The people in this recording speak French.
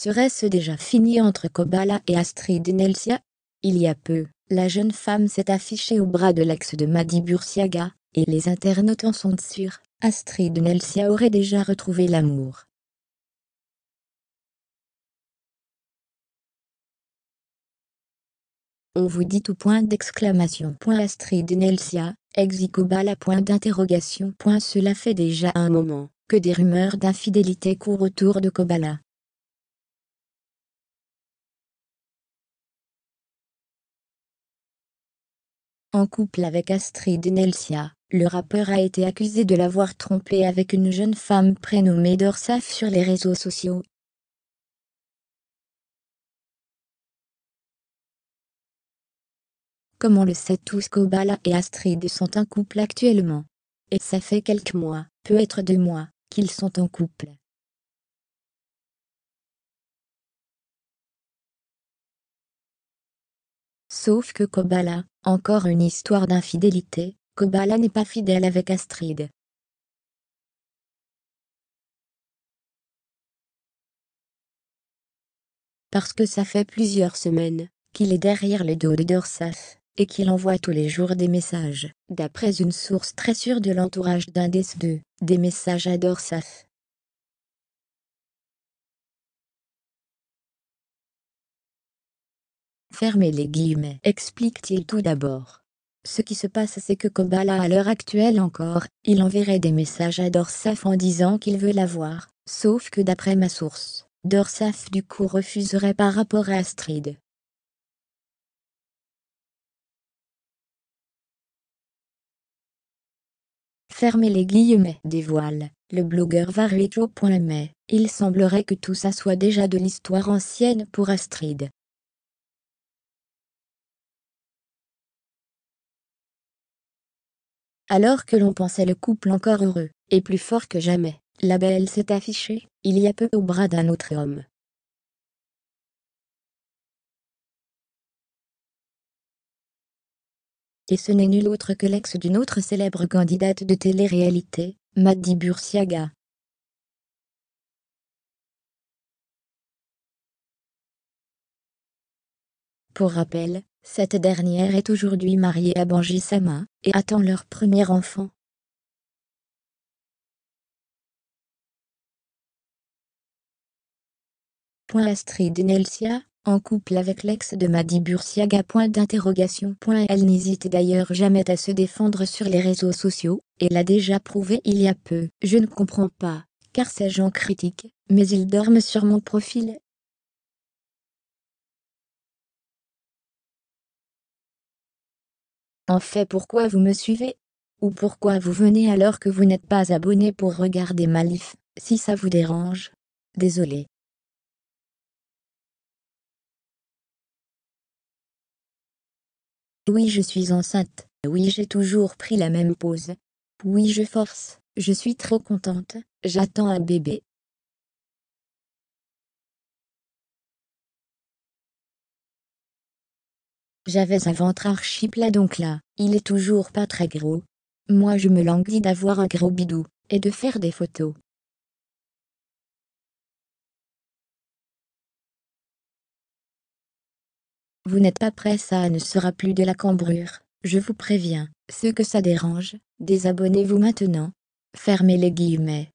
Serait-ce déjà fini entre Kobala et Astrid Nelsia? Il y a peu, la jeune femme s'est affichée au bras de l'ex de Madi Bursiaga, et les internautes en sont sûrs, Astrid Nelsia aurait déjà retrouvé l'amour. On vous dit tout point d'exclamation. Astrid Nelsia, ex-Kobala point d'interrogation. Cela fait déjà un moment que des rumeurs d'infidélité courent autour de Kobala. En couple avec Astrid Nelsia, le rappeur a été accusé de l'avoir trompé avec une jeune femme prénommée Dorsaf sur les réseaux sociaux. Comme on le sait tous, Kobala et Astrid sont un couple actuellement. Et ça fait quelques mois, peut-être 2 mois, qu'ils sont en couple. Sauf que Kobala, encore une histoire d'infidélité, Kobala n'est pas fidèle avec Astrid. Parce que ça fait plusieurs semaines qu'il est derrière le dos de Dorsaf, et qu'il envoie tous les jours des messages, d'après une source très sûre de l'entourage d'un des deux, des messages à Dorsaf. Fermez les guillemets, explique-t-il tout d'abord. Ce qui se passe, c'est que Kobala, à l'heure actuelle encore, il enverrait des messages à Dorsaf en disant qu'il veut la voir, sauf que d'après ma source, Dorsaf du coup refuserait par rapport à Astrid. Fermez les guillemets, dévoile le blogueur Varejo. Mais il semblerait que tout ça soit déjà de l'histoire ancienne pour Astrid. Alors que l'on pensait le couple encore heureux, et plus fort que jamais, la belle s'est affichée, il y a peu, au bras d'un autre homme. Et ce n'est nul autre que l'ex d'une autre célèbre candidate de télé-réalité, Madi Bursiaga. Pour rappel, cette dernière est aujourd'hui mariée à Banji Sama, et attend leur premier enfant. Astrid Nelsia, en couple avec l'ex de Madi Bursiaga. Elle n'hésite d'ailleurs jamais à se défendre sur les réseaux sociaux, et l'a déjà prouvé il y a peu. Je ne comprends pas, car ces gens critiquent, mais ils dorment sur mon profil. En fait, pourquoi vous me suivez? Ou pourquoi vous venez alors que vous n'êtes pas abonné pour regarder ma life, si ça vous dérange? Désolé. Oui, je suis enceinte. Oui, j'ai toujours pris la même pose. Oui, je force. Je suis trop contente. J'attends un bébé. J'avais un ventre archi plat, donc là, il est toujours pas très gros. Moi, je me languis d'avoir un gros bidou, et de faire des photos. Vous n'êtes pas prêt, ça ne sera plus de la cambrure. Je vous préviens, ceux que ça dérange, désabonnez-vous maintenant. Fermez les guillemets.